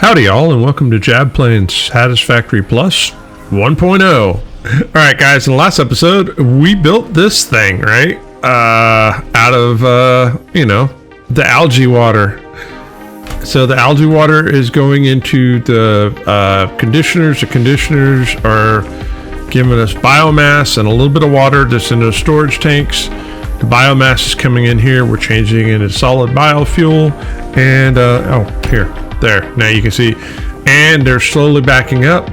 Howdy y'all, and welcome to Jab playing Satisfactory Plus 1.0. Alright guys, in the last episode, we built this thing, right? Out of, the algae water. So the algae water is going into the conditioners. The conditioners are giving us biomass and a little bit of water that's in those storage tanks. The biomass is coming in here. We're changing it into solid biofuel. And, there, now you can see. And they're slowly backing up.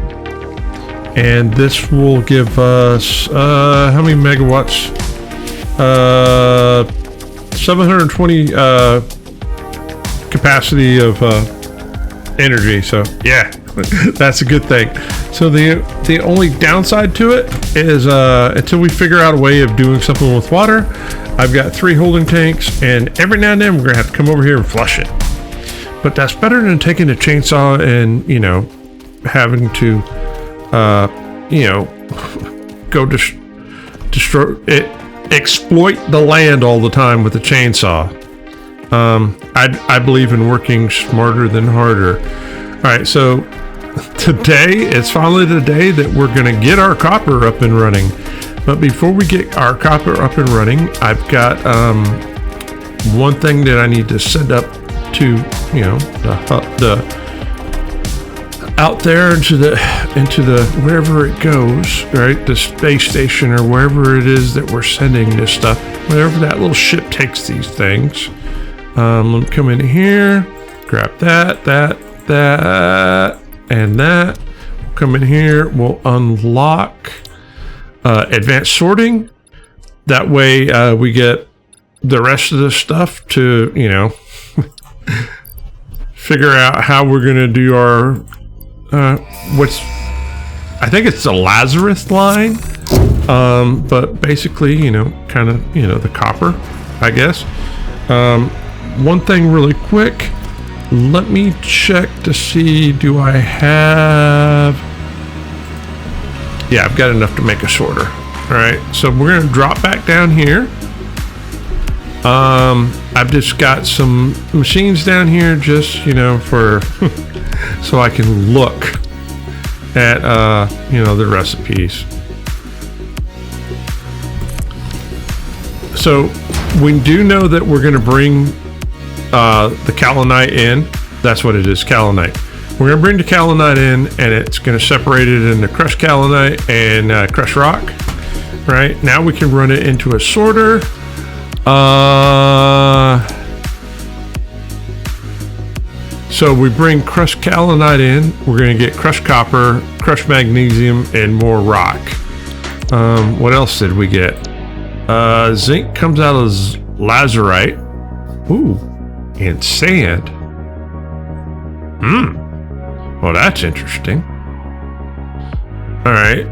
And this will give us, how many megawatts? 720 capacity of energy. So, yeah, that's a good thing. So the only downside to it is until we figure out a way of doing something with water, I've got 3 holding tanks, and every now and then we're gonna have to come over here and flush it. But that's better than taking a chainsaw and having to go destroy it, exploit the land all the time with a chainsaw. I believe in working smarter than harder. All right, so today it's finally the day that we're gonna get our copper up and running. But before we get our copper up and running, I've got one thing that I need to set up to the out there into the wherever it goes, right? The space station or wherever it is that we're sending this stuff. Wherever that little ship takes these things. Let me come in here, grab that, and that. We'll come in here. We'll unlock advanced sorting. That way we get the rest of the stuff to figure out how we're gonna do our I think it's the Lazarus line, but basically kind of the copper, I guess. One thing really quick, let me check to see, do I have, yeah, I've got enough to make a sorter. All right, so we're gonna drop back down here. I've just got some machines down here just, for, so I can look at, the recipes. So we do know that we're going to bring, the kaolinite in. That's what it is, kaolinite. We're going to bring the kaolinite in, and it's going to separate it into crushed kaolinite and, crushed rock. Right now we can run it into a sorter. So we bring crushed kaolinite in, we're going to get crushed copper, crushed magnesium, and more rock. What else did we get? Zinc comes out of lazurite. Ooh, and sand. Well, that's interesting. All right.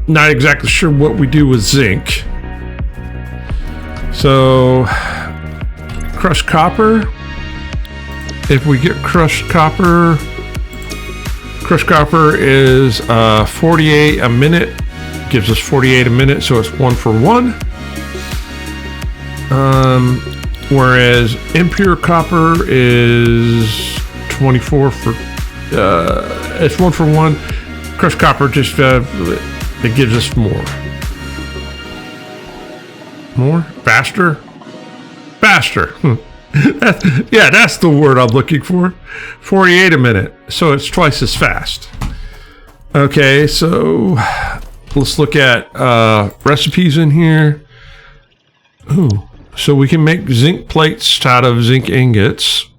Not exactly sure what we do with zinc. So, crushed copper. If we get crushed copper is 48 a minute. Gives us 48 a minute, so it's 1 for 1. Whereas impure copper is 24 for. It's 1 for 1. Crushed copper just it gives us more. More? Faster? That's the word I'm looking for. 48 a minute. So it's twice as fast. Okay, so let's look at recipes in here. Ooh, so we can make zinc plates out of zinc ingots.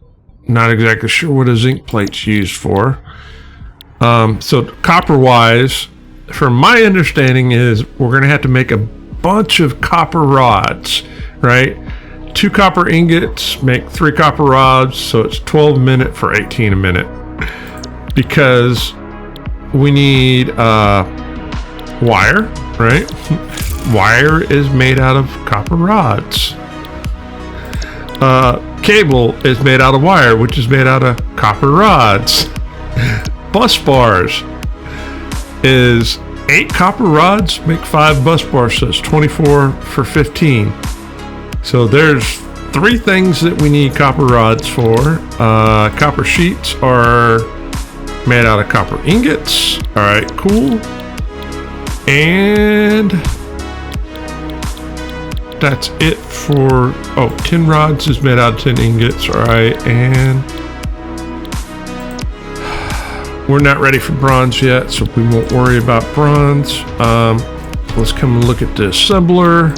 Not exactly sure what a zinc plate's used for. So copper-wise, from my understanding is we're going to have to make a bunch of copper rods, right? 2 copper ingots make 3 copper rods, so it's 12 a minute for 18 a minute. Because we need wire, right? Wire is made out of copper rods. Cable is made out of wire, which is made out of copper rods. Bus bars is 8 copper rods make 5 bus bars, so it's 24 for 15. So there's three things that we need copper rods for. Copper sheets are made out of copper ingots. All right, cool. And that's it for, tin rods is made out of tin ingots. All right, and we're not ready for bronze yet, so we won't worry about bronze. Let's come and look at the assembler.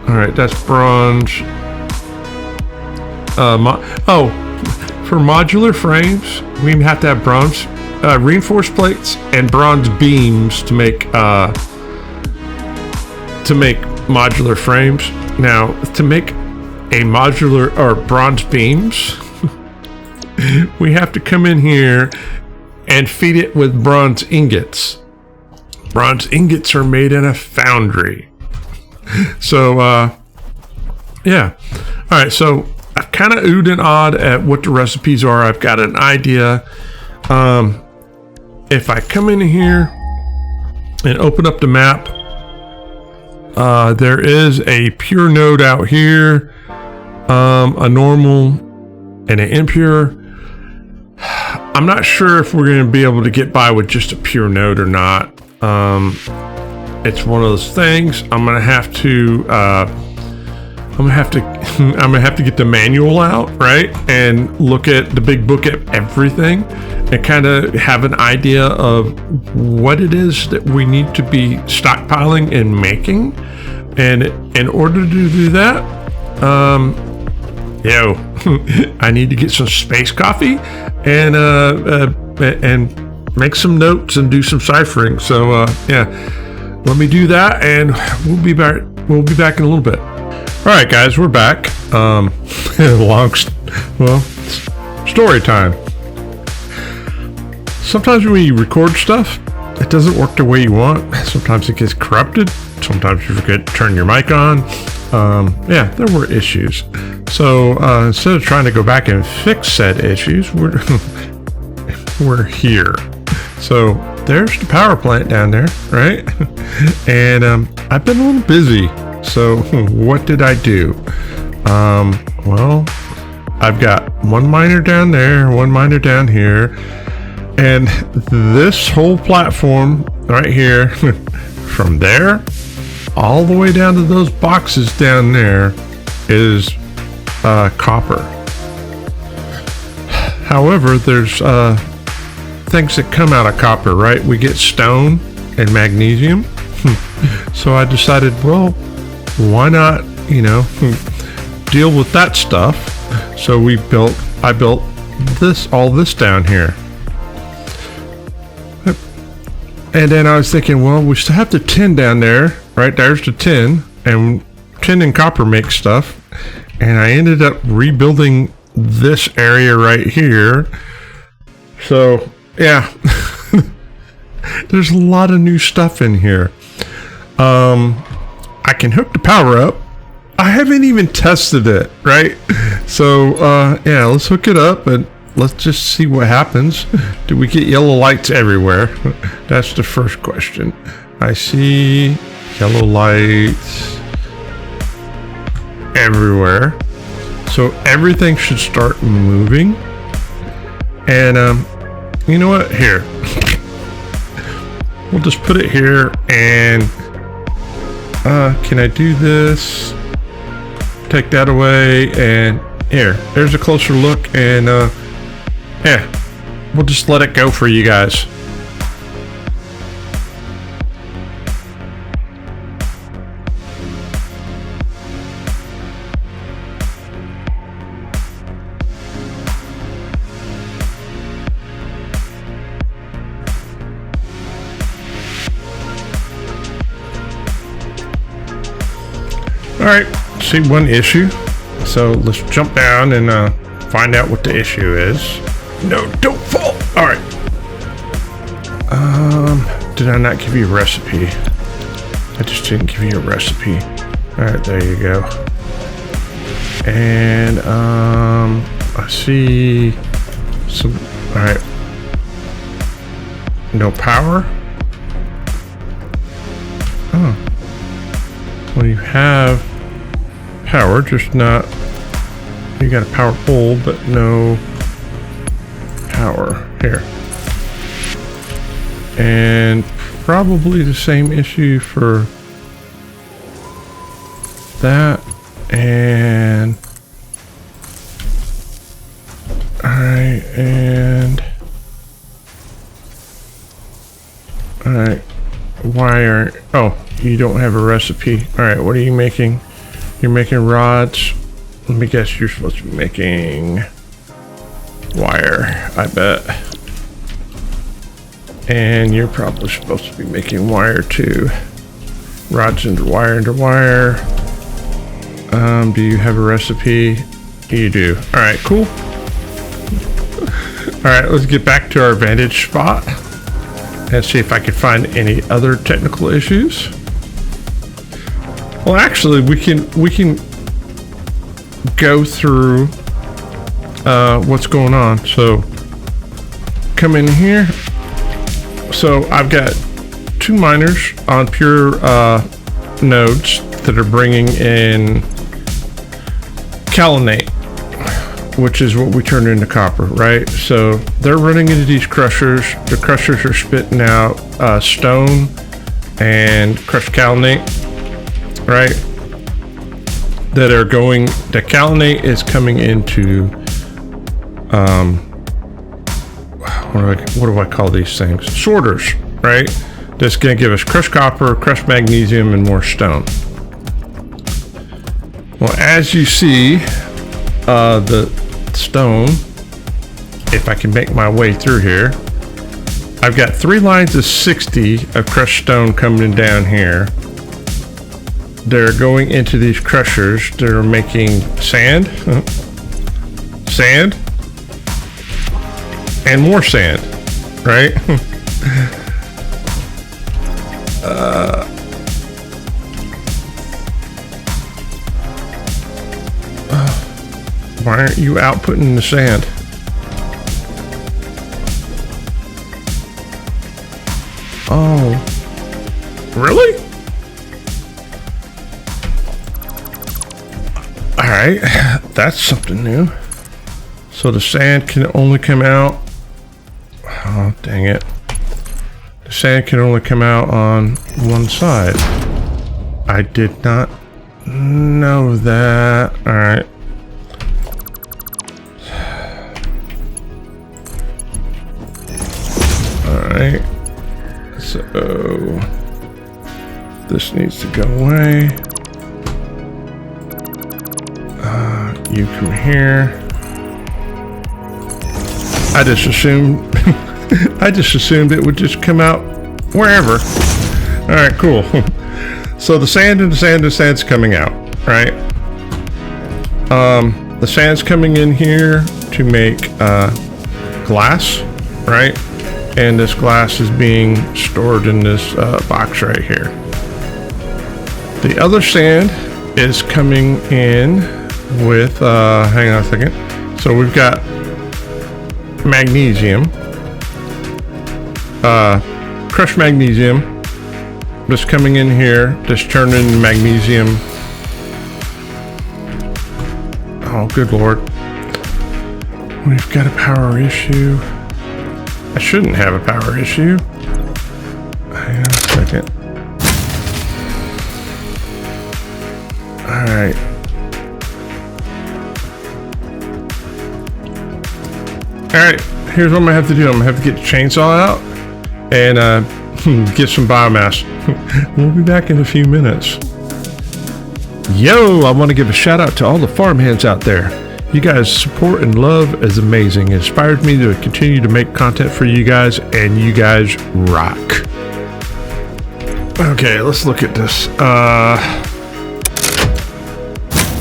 All right, that's bronze. For modular frames, we have to have bronze reinforced plates and bronze beams to make modular frames. Now, to make a modular or bronze beams, we have to come in here and feed it with bronze ingots. Bronze ingots are made in a foundry. So, yeah. All right, so I've kind of oohed and awed at what the recipes are. I've got an idea. If I come in here and open up the map, there is a pure node out here, a normal, and an impure. I'm not sure if we're going to be able to get by with just a pure node or not. It's one of those things. I'm gonna have to get the manual out, right, and look at the big book at everything, and kind of have an idea of what it is that we need to be stockpiling and making. And in order to do that, I need to get some space coffee and make some notes and do some ciphering. So let me do that, and we'll be back in a little bit. All right, guys, we're back. Story time. Sometimes when you record stuff, it doesn't work the way you want. Sometimes it gets corrupted. Sometimes you forget to turn your mic on. There were issues. So instead of trying to go back and fix said issues, we're here. So there's the power plant down there, right? And I've been a little busy. So what did I do? I've got one miner down there, one miner down here, and this whole platform right here, from there all the way down to those boxes down there, is copper. However, there's things that come out of copper, right? We get stone and magnesium. So I decided, well, why not, deal with that stuff? So I built all this down here. And then I was thinking, well, we still have the tin down there, right? There's the tin, and tin and copper make stuff. And I ended up rebuilding this area right here. So, yeah, there's a lot of new stuff in here. I can hook the power up. I haven't even tested it, right? So, let's hook it up and let's just see what happens. Do we get yellow lights everywhere? That's the first question. I see yellow lights everywhere. So everything should start moving. And you know what? Here. We'll just put it here, and can I do this? Take that away, and there's a closer look, and we'll just let it go for you guys. All right, see one issue. So let's jump down and find out what the issue is. No, don't fall. All right. Did I not give you a recipe? I just didn't give you a recipe. All right, there you go. And I see some. All right. No power. Oh. Well, you have power, just not... You got a power pole, but no power. Here. And probably the same issue for that. And... Alright, and... Alright. Why aren't... Oh, you don't have a recipe. Alright, what are you making? You're making rods. Let me guess, you're supposed to be making wire, I bet. And you're probably supposed to be making wire too. Rods into wire into wire. Do you have a recipe? You do. Alright, cool. Alright, let's get back to our vantage spot and see if I can find any other technical issues. Well, actually, we can go through what's going on. So come in here. So I've got 2 miners on pure nodes that are bringing in kaolinite, which is what we turn into copper, right? So they're running into these crushers. The crushers are spitting out stone and crushed kaolinite, right? That are going, the kaolinite is coming into, what do I call these things? Sorters, right? That's gonna give us crushed copper, crushed magnesium, and more stone. Well, as you see, the stone, if I can make my way through here, I've got 3 lines of 60 of crushed stone coming down here. They're going into these crushers. They're making sand, sand, and more sand, right? Why aren't you outputting the sand? Oh, really? All right, that's something new. So the sand can only come out. Oh, dang it. The sand can only come out on one side. I did not know that. All right. Alright, so this needs to go away. You come here. I just assumed it would just come out wherever. Alright, cool. So the sand and the sand and the sand's coming out, right? The sand's coming in here to make glass, right? And this glass is being stored in this box right here. The other sand is coming in with, hang on a second. So we've got magnesium, crushed magnesium, just coming in here, just turning into magnesium. Oh, good Lord. We've got a power issue. I shouldn't have a power issue. Hang on a second. Alright. Alright, here's what I'm gonna have to do. I'm gonna have to get the chainsaw out and get some biomass. We'll be back in a few minutes. Yo, I want to give a shout out to all the farmhands out there. You guys' support and love is amazing. It inspires me to continue to make content for you guys, and you guys rock. Okay, let's look at this.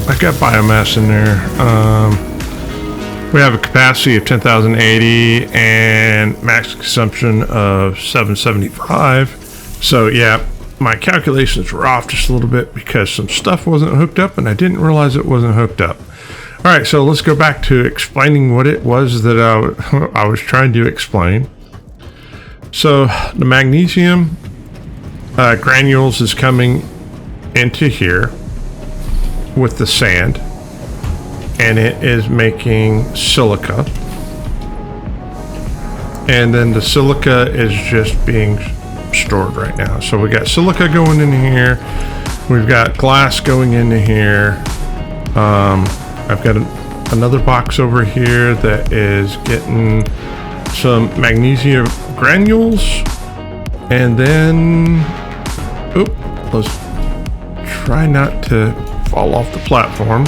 I got biomass in there. We have a capacity of 10,080 and max consumption of 775. So yeah, my calculations were off just a little bit because some stuff wasn't hooked up and I didn't realize it wasn't hooked up. All right, so let's go back to explaining what it was that I was trying to explain. So the magnesium granules is coming into here with the sand, and it is making silica. And then the silica is just being stored right now. So we got silica going in here. We've got glass going into here. I've got another box over here that is getting some magnesium granules. And then, let's try not to fall off the platform.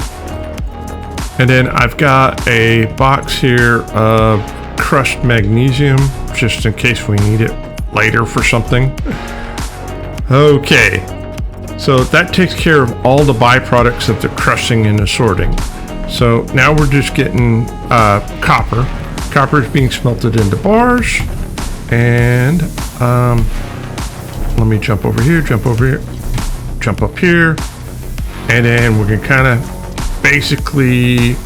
And then I've got a box here of crushed magnesium, just in case we need it later for something. Okay, so that takes care of all the byproducts of the crushing and the sorting. So now we're just getting copper. Copper is being smelted into bars. And let me jump over here, jump up here. And then we can kind of basically,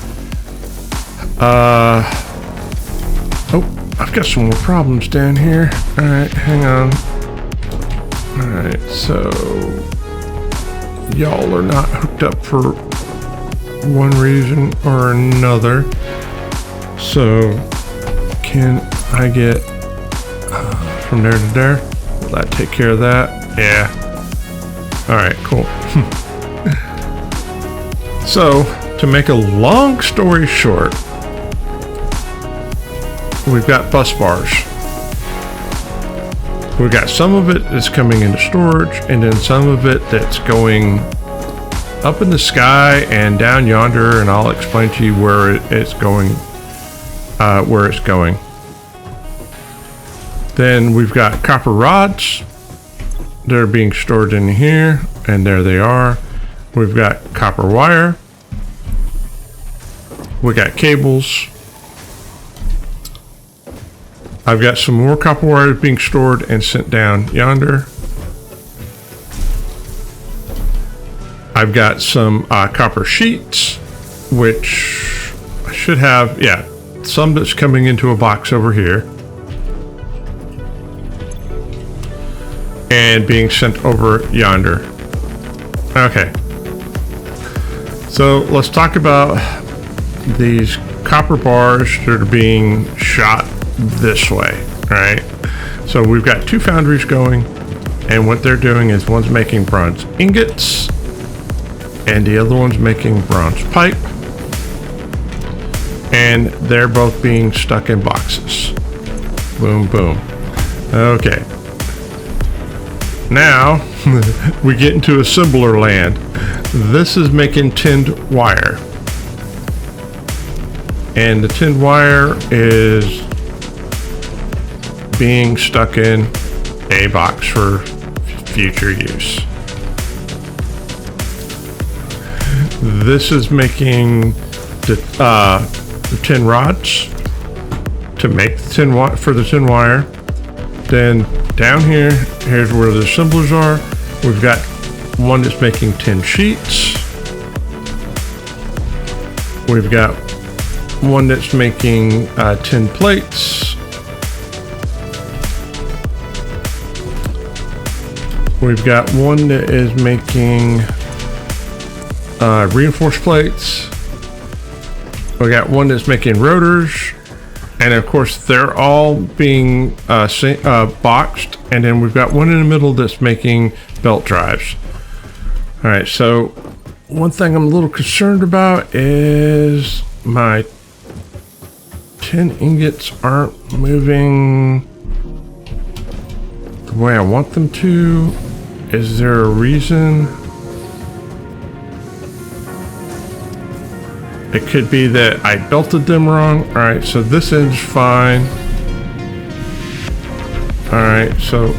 I've got some more problems down here. All right, hang on. All right, so y'all are not hooked up for one reason or another. So can I get from there to there? Will that take care of that? Yeah. All right, cool. So to make a long story short, we've got bus bars. We've got some of it that's coming into storage, and then some of it that's going up in the sky and down yonder, and I'll explain to you where it's going. Then we've got copper rods. They're being stored in here, and there they are. We've got copper wire. We got cables. I've got some more copper wire being stored and sent down yonder. I've got some copper sheets, which I should have, some that's coming into a box over here and being sent over yonder. Okay. So let's talk about these copper bars that are being shot this way, right? So we've got two foundries going, and what they're doing is one's making bronze ingots and the other one's making bronze pipe, and they're both being stuck in boxes. Boom, boom. Okay. Now we get into assembler land. This is making tinned wire, and the tinned wire is being stuck in a box for future use. This is making the tin rods to make the tin wire. Then down here's where the assemblers are. We've got one that's making tin sheets. We've got one that's making tin plates. We've got one that is making reinforced plates. We got one that's making rotors, and of course they're all being boxed. And then we've got one in the middle that's making belt drives. All right, so one thing I'm a little concerned about is my tin ingots aren't moving the way I want them to. Is there a reason? It could be that I belted them wrong. All right, so this end's fine. All right, so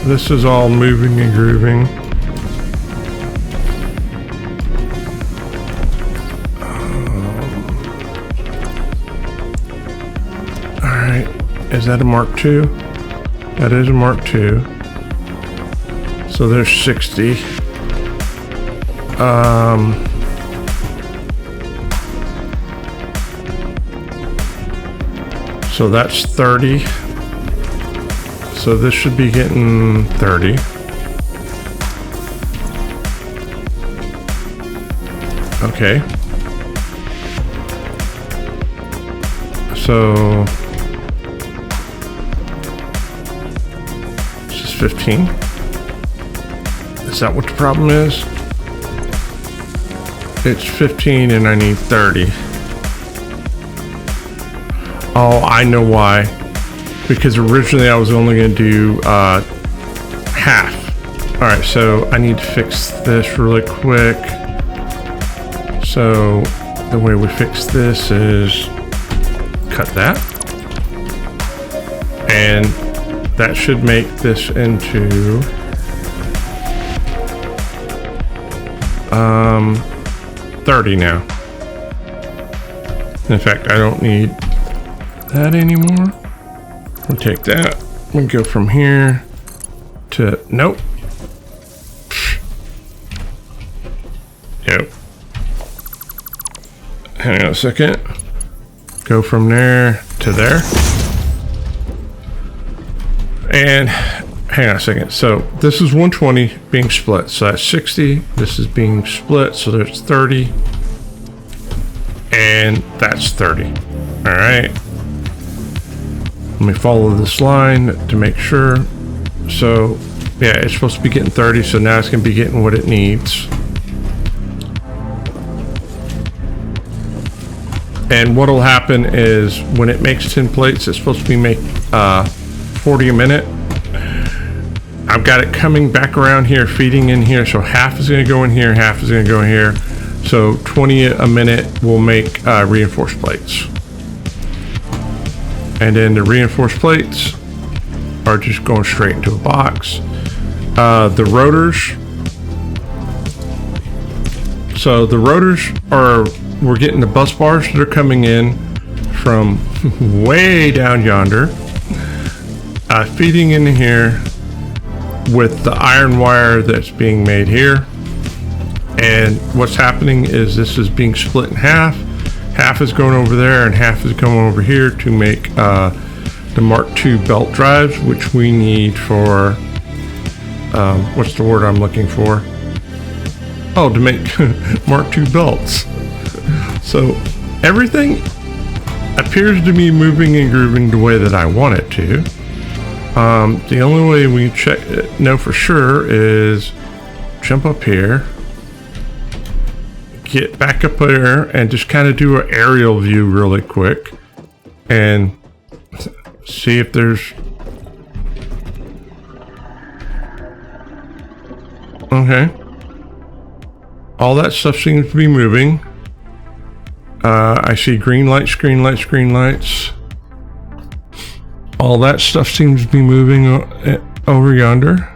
this is all moving and grooving. All right, is that a Mark II? That is a Mark II. So there's 60. So that's 30. So this should be getting 30. Okay. So this is 15. Is that what the problem is? It's 15 and I need 30. Oh, I know why. Because originally I was only going to do half. Alright, so I need to fix this really quick. So the way we fix this is cut that. And that should make this into 30 now. In fact, I don't need that anymore. We'll take that. We'll go from here to, nope. Nope. Hang on a second. Go from there to there. And hang on a second. So this is 120 being split. So that's 60. This is being split. So there's 30. And that's 30. All right. Let me follow this line to make sure. So yeah, it's supposed to be getting 30. So now it's going to be getting what it needs. And what'll happen is when it makes 10 plates, it's supposed to be make 40 a minute. I've got it coming back around here, feeding in here. So half is going to go in here, half is going to go in here. So 20 a minute will make reinforced plates. And then the reinforced plates are just going straight into a box. The rotors. So the rotors are, we're getting the bus bars that are coming in from way down yonder, feeding in here with the iron wire that's being made here. And what's happening is this is being split in half. Half is going over there and half is going over here to make the Mark II belt drives, which we need for, what's the word I'm looking for? Oh, to make Mark II belts. So everything appears to be moving and grooving the way that I want it to. The only way we know for sure is jump up here, get back up there, and just kind of do an aerial view really quick and see if there's, okay, all that stuff seems to be moving. I see green lights, green lights, green lights. All that stuff seems to be moving over yonder.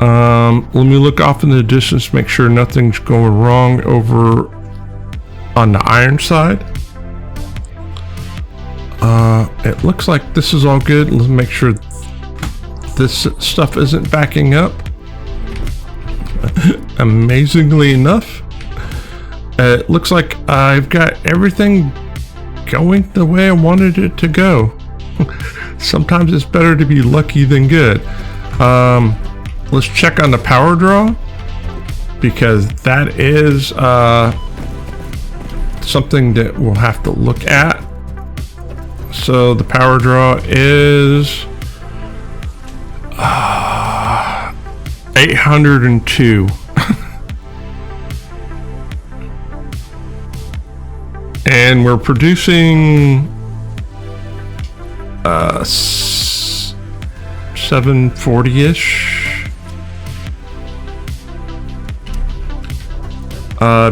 Let me look off in the distance, make sure nothing's going wrong over on the iron side. It looks like this is all good. Let's make sure this stuff isn't backing up. Amazingly enough, it looks like I've got everything going the way I wanted it to go. Sometimes it's better to be lucky than good. Let's check on the power draw, because that is something that we'll have to look at. So the power draw is 802. And we're producing 740-ish.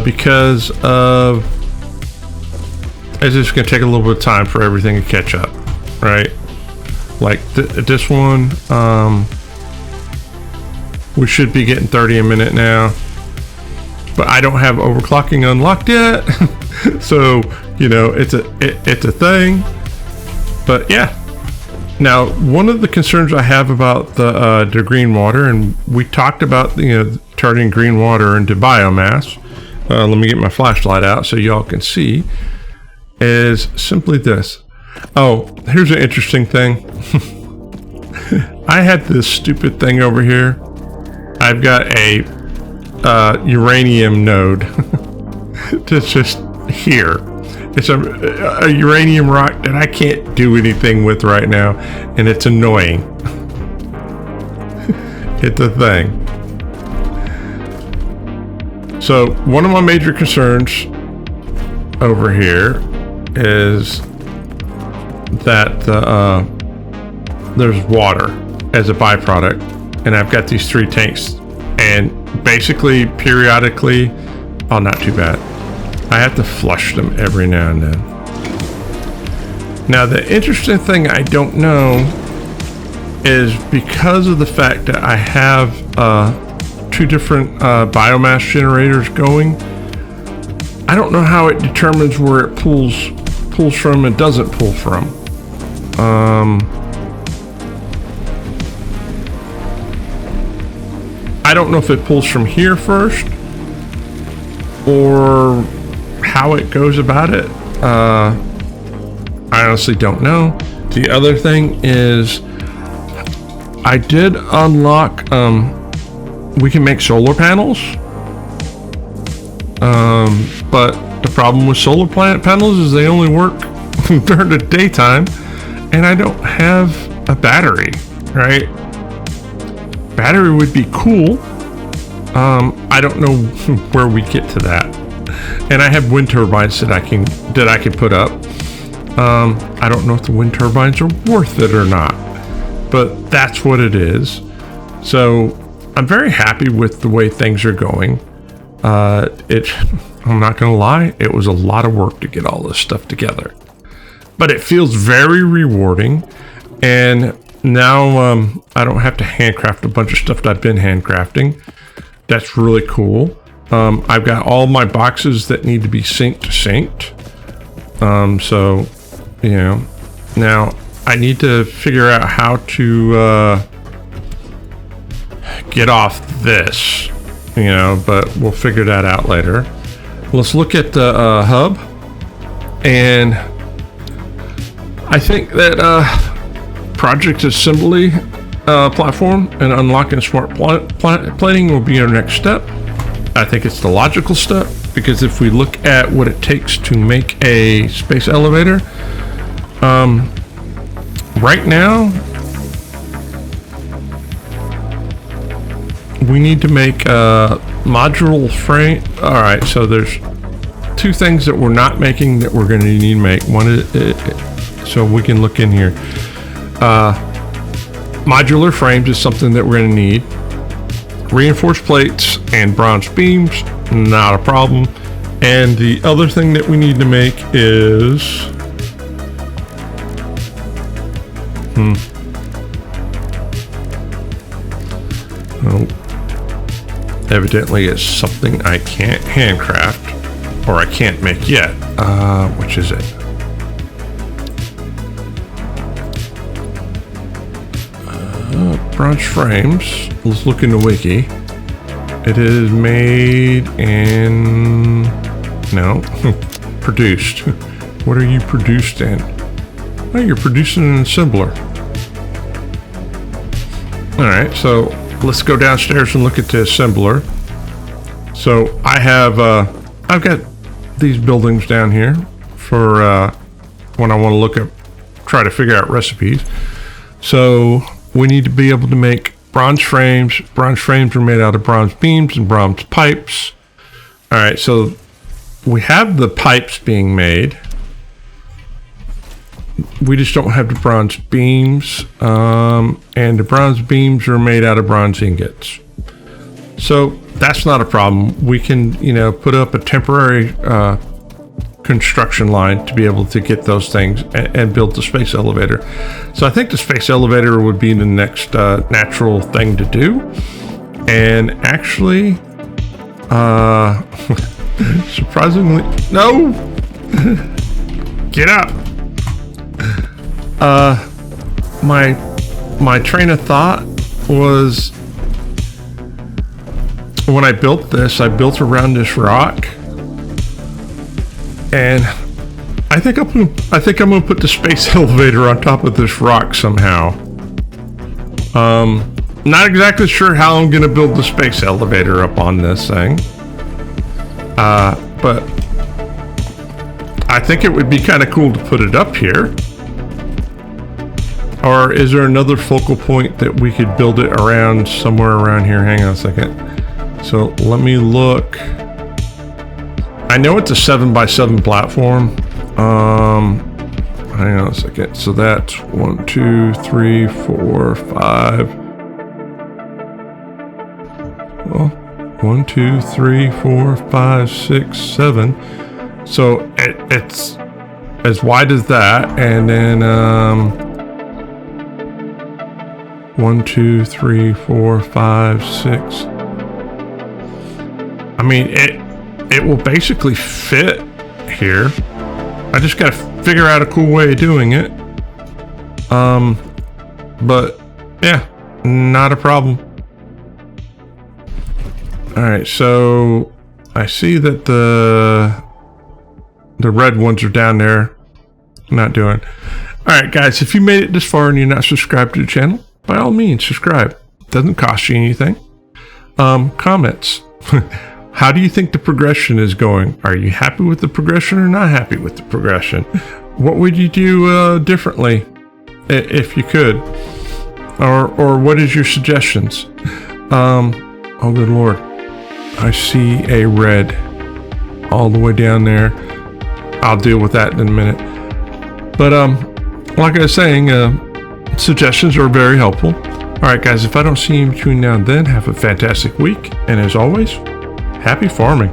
Because of, it's just gonna take a little bit of time for everything to catch up, right? Like this one, we should be getting 30 a minute now, but I don't have overclocking unlocked yet. So, you know, it's a thing. But yeah. Now, one of the concerns I have about the green water, and we talked about, you know, turning green water into biomass. Let me get my flashlight out so y'all can see. Is simply this. Oh, here's an interesting thing. I had this stupid thing over here. I've got a uranium node. that's just here. It's a uranium rock that I can't do anything with right now, and it's annoying. It's a thing. So one of my major concerns over here is that there's water as a byproduct, and I've got these 3 tanks, and basically periodically, oh, not too bad, I have to flush them every now and then. Now the interesting thing I don't know is, because of the fact that I have 2 different biomass generators going, I don't know how it determines where it pulls from and doesn't pull from. I don't know if it pulls from here first or how it goes about it. I honestly don't know. The other thing is, I did unlock, we can make solar panels, but the problem with solar panels is they only work during the daytime, and I don't have a battery, right? Battery would be cool. I don't know where we get to that. And I have wind turbines that I can put up. I don't know if the wind turbines are worth it or not, but that's what it is. So I'm very happy with the way things are going. I'm not gonna lie, it was a lot of work to get all this stuff together, but it feels very rewarding. And now I don't have to handcraft a bunch of stuff that I've been handcrafting. That's really cool. I've got all my boxes that need to be synced. So, you know, now I need to figure out how to get off this, you know, but we'll figure that out later. Let's look at the hub, and I think that project assembly platform and unlocking smart plating will be our next step. I think it's the logical step, because if we look at what it takes to make a space elevator, right now we need to make a modular frame. All right, so there's 2 things that we're not making that we're going to need to make. One is, so we can look in here. Modular frames is something that we're going to need. Reinforced plates and bronze beams, not a problem. And the other thing that we need to make is evidently it's something I can't handcraft, or I can't make yet. Which is it? Bronze frames. Let's look in the wiki. It is made in... no. Produced. What are you produced in? Oh, you're producing an assembler. Alright, so let's go downstairs and look at the assembler. So I have, I've got these buildings down here for when I want to look at, try to figure out recipes. So we need to be able to make bronze frames. Bronze frames are made out of bronze beams and bronze pipes. All right, so we have the pipes being made. We just don't have the bronze beams, and the bronze beams are made out of bronze ingots. So that's not a problem. We can, you know, put up a temporary construction line to be able to get those things and build the space elevator. So I think the space elevator would be the next natural thing to do. And actually, surprisingly, no, get up. My train of thought was, when I built this, I built around this rock, and I think I'm gonna put the space elevator on top of this rock somehow. Not exactly sure how I'm gonna build the space elevator up on this thing, but I think it would be kind of cool to put it up here. Or is there another focal point that we could build it around somewhere around here? Hang on a second. So let me look. I know it's a 7x7 platform. Hang on a second. So that's 1, 2, 3, 4, 5. Well, 1, 2, 3, 4, 5, 6, 7. So it's as wide as that, and then 1, 2, 3, 4, 5, 6. I mean, it will basically fit here. I just gotta figure out a cool way of doing it. But yeah, not a problem. All right, so I see that the red ones are down there. Not doing. All right, guys, if you made it this far and you're not subscribed to the channel, by all means, subscribe. It doesn't cost you anything. Comments. How do you think the progression is going? Are you happy with the progression or not happy with the progression? What would you do differently if you could? Or what is your suggestions? Oh, good Lord. I see a red all the way down there. I'll deal with that in a minute. But like I was saying, suggestions are very helpful. All right, guys, if I don't see you between now and then, have a fantastic week. And as always, happy farming.